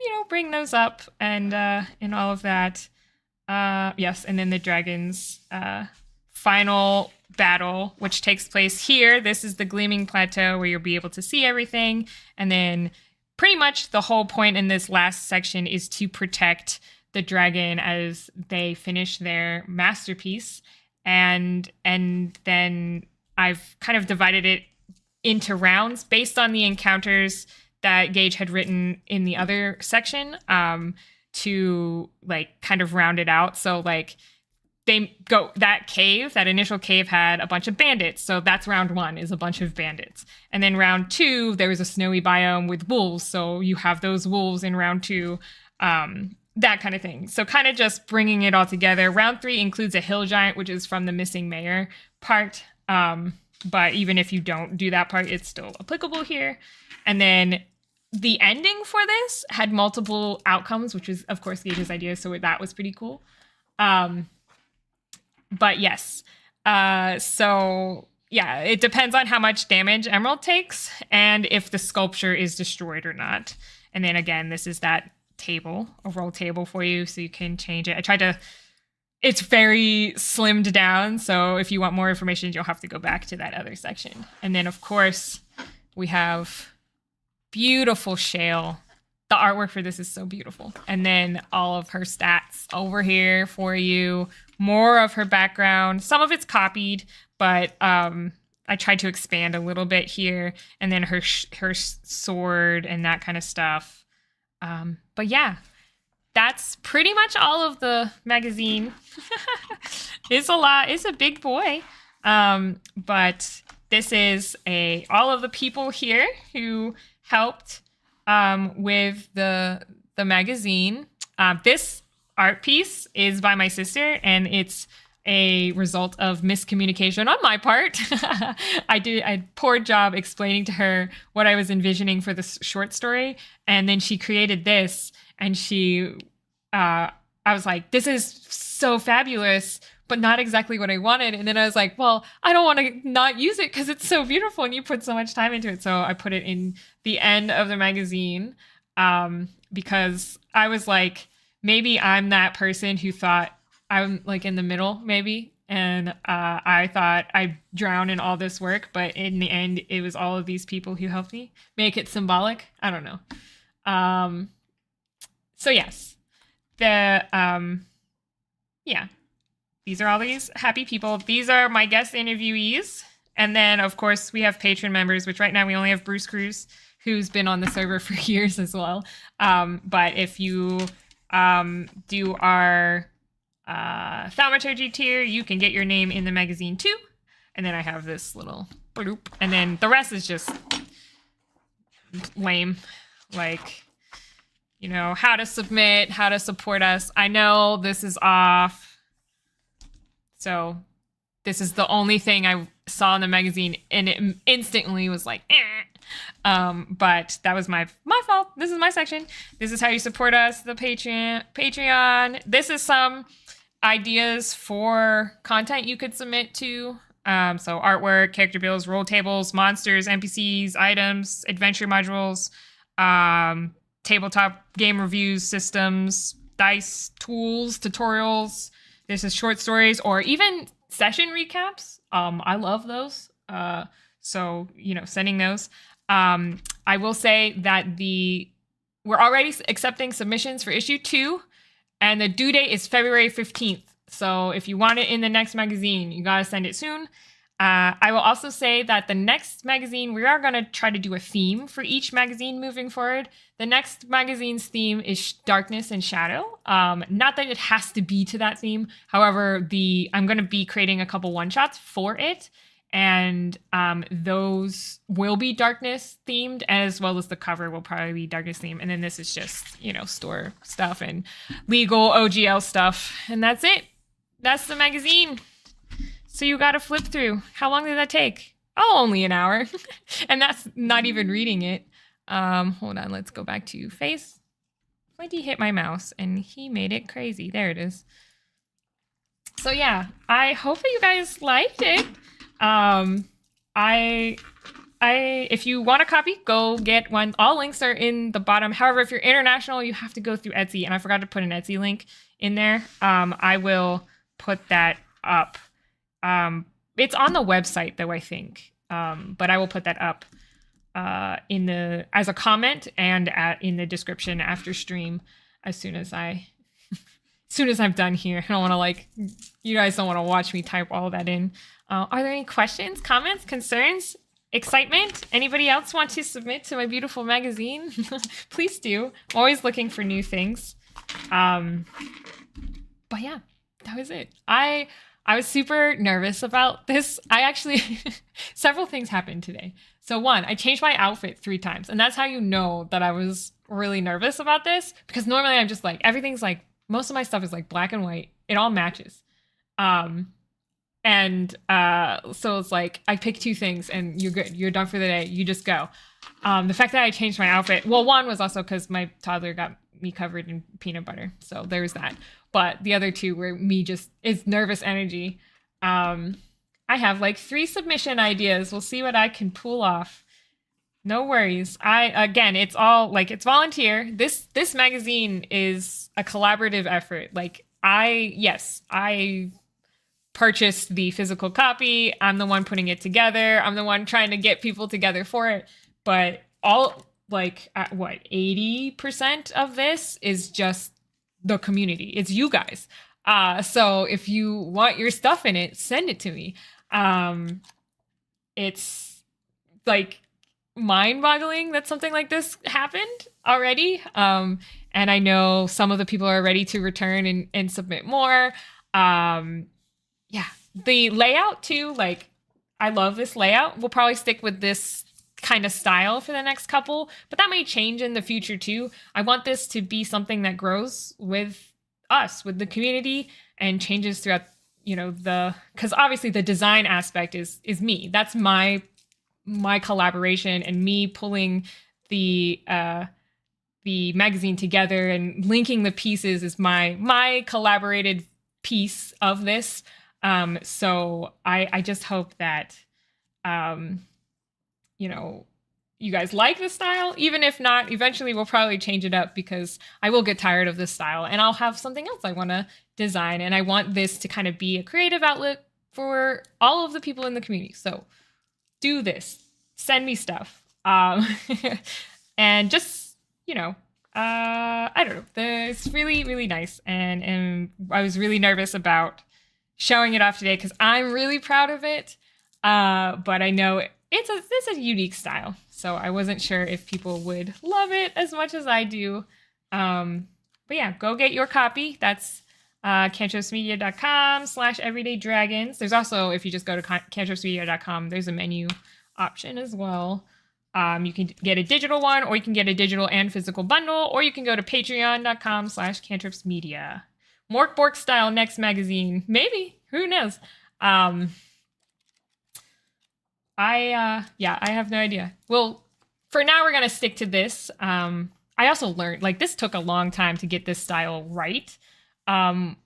you know, bring those up and all of that. Yes, and then the dragons final battle, which takes place here. This is the Gleaming Plateau where you'll be able to see everything. And then pretty much the whole point in this last section is to protect the dragon as they finish their masterpiece. And then I've kind of divided it into rounds based on the encounters that Gage had written in the other section, to like kind of round it out. So like they go, that initial cave had a bunch of bandits. So that's round 1 is a bunch of bandits. And then round 2, there was a snowy biome with wolves. So you have those wolves in round 2. And that kind of thing. So kind of just bringing it all together. Round 3 includes a hill giant, which is from the missing mayor part. But even if you don't do that part, it's still applicable here. And then the ending for this had multiple outcomes, which is, of course, Gage's idea. So that was pretty cool. But yes. So yeah, it depends on how much damage Emerald takes and if the sculpture is destroyed or not. And then again, this is that table, a roll table for you, so you can change it. I tried to, it's very slimmed down. So if you want more information, you'll have to go back to that other section. And then of course we have beautiful Shale. The artwork for this is so beautiful. And then all of her stats over here for you, more of her background. Some of it's copied, but I tried to expand a little bit here. And then her sword and that kind of stuff. But yeah, that's pretty much all of the magazine. It's a lot. It's a big boy. But this is all of the people here who helped with the magazine. This art piece is by my sister, and it's a result of miscommunication on my part. I did a poor job explaining to her what I was envisioning for this short story, and then she created this, and I was like, this is so fabulous, but not exactly what I wanted. And then I was like, well, I don't want to not use it because it's so beautiful and you put so much time into it. So I put it in the end of the magazine because I was like, maybe I'm that person who thought I'm like in the middle, maybe. And I thought I'd drown in all this work. But in the end, it was all of these people who helped me make it symbolic. I don't know. So yes, yeah. These are all these happy people. These are my guest interviewees. And then, of course, we have patron members, which right now we only have Bruce Cruz, who's been on the server for years as well. But if you do our thaumaturgy tier, you can get your name in the magazine too. And then I have this little bloop. And then the rest is just lame. Like, you know, how to submit, how to support us. I know this is off. So this is the only thing I saw in the magazine, and it instantly was like, but that was my fault. This is my section. This is how you support us, the Patreon. This is some ideas for content you could submit to. So artwork, character builds, roll tables, monsters, NPCs, items, adventure modules, tabletop game reviews, systems, dice, tools, tutorials. This is short stories or even session recaps. I love those. So, you know, sending those. I will say that we're already accepting submissions for issue 2, and the due date is February 15th. So if you want it in the next magazine, you gotta send it soon. I will also say that the next magazine, we are going to try to do a theme for each magazine moving forward. The next magazine's theme is darkness and shadow. Not that it has to be to that theme. However, I'm going to be creating a couple one-shots for it. And those will be darkness themed, as well as the cover will probably be darkness themed. And then this is just, you know, store stuff and legal OGL stuff. And that's it. That's the magazine. So you got to flip through. How long did that take? Oh, only an hour. And that's not even reading it. Hold on. Let's go back to face. Flinty hit my mouse and he made it crazy. There it is. So yeah, I hope that you guys liked it. If you want a copy, go get one. All links are in the bottom. However, if you're international, you have to go through Etsy. And I forgot to put an Etsy link in there. I will put that up. It's on the website though, I think. But I will put that up as a comment and in the description after stream as soon as I'm done here. I don't want to you guys don't want to watch me type all that in. Are there any questions, comments, concerns, excitement? Anybody else want to submit to my beautiful magazine? Please do. I'm always looking for new things. But yeah, that was it. I was super nervous about this. I actually, several things happened today. So one, I changed my outfit 3 times, and that's how you know that I was really nervous about this because normally I'm just like, everything's like, most of my stuff is like black and white. It all matches. So it's like, I pick 2 things and you're good. You're done for the day. You just go. The fact that I changed my outfit, well, one was also because my toddler got me covered in peanut butter. So there's that. But the other 2 were me just, it's nervous energy. I have like 3 submission ideas. We'll see what I can pull off. No worries. Again, it's all like, it's volunteer. This magazine is a collaborative effort. Like I purchased the physical copy. I'm the one putting it together. I'm the one trying to get people together for it. But all like 80% of this is just the community. It's you guys. So if you want your stuff in it, send it to me. It's like mind-boggling that something like this happened already. And I know some of the people are ready to return and submit more. Yeah, the layout too, like I love this layout. We'll probably stick with this kind of style for the next couple, but that may change in the future too. I want this to be something that grows with us, with the community, and changes throughout, you know, because obviously the design aspect is me. That's my collaboration, and me pulling the magazine together and linking the pieces is my collaborated piece of this. So I just hope that, you know, you guys like the style. Even if not, eventually we'll probably change it up because I will get tired of this style and I'll have something else I want to design. And I want this to kind of be a creative outlet for all of the people in the community. So do this, send me stuff. And just, you know, I don't know. It's really, really nice. And I was really nervous about showing it off today because I'm really proud of it. But I know it's a unique style. So I wasn't sure if people would love it as much as I do. But yeah, go get your copy. That's cantripsmedia.com/everydaydragons. There's also, if you just go to cantripsmedia.com, there's a menu option as well. You can get a digital one, or you can get a digital and physical bundle, or you can go to patreon.com/cantripsmedia. Mork Bork style next magazine. Maybe. Who knows? I have no idea. Well, for now, we're going to stick to this. I also learned, like, this took a long time to get this style right, in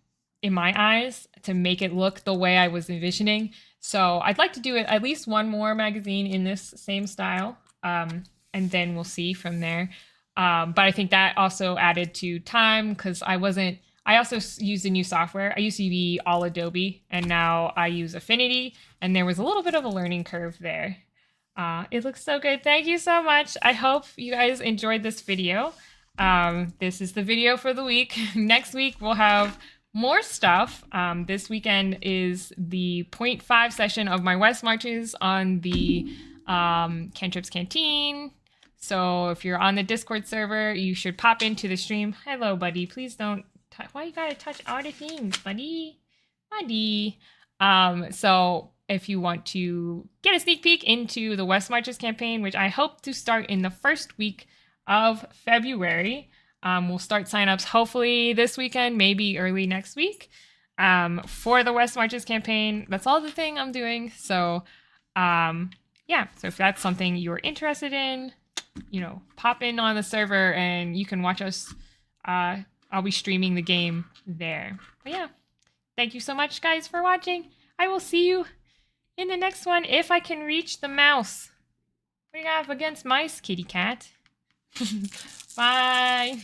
my eyes, to make it look the way I was envisioning. So I'd like to do it at least one more magazine in this same style, and then we'll see from there. But I think that also added to time because I also used a new software. I used to be all Adobe, and now I use Affinity, and there was a little bit of a learning curve there. It looks so good. Thank you so much. I hope you guys enjoyed this video. This is the video for the week. Next week, we'll have more stuff. This weekend is the 0.5 session of my West Marches on the Cantrips Canteen. So if you're on the Discord server, you should pop into the stream. Hello, buddy. Please don't touch. Why you gotta touch all the things, buddy? Buddy. So if you want to get a sneak peek into the West Marches campaign, which I hope to start in the first week of February, we'll start signups hopefully this weekend, maybe early next week, for the West Marches campaign. That's all the thing I'm doing. So, yeah. So if that's something you're interested in, you know, pop in on the server and you can watch us. I'll be streaming the game there. But yeah, thank you so much, guys, for watching. I will see you in the next one if I can reach the mouse. What do you have against mice, kitty cat? Bye.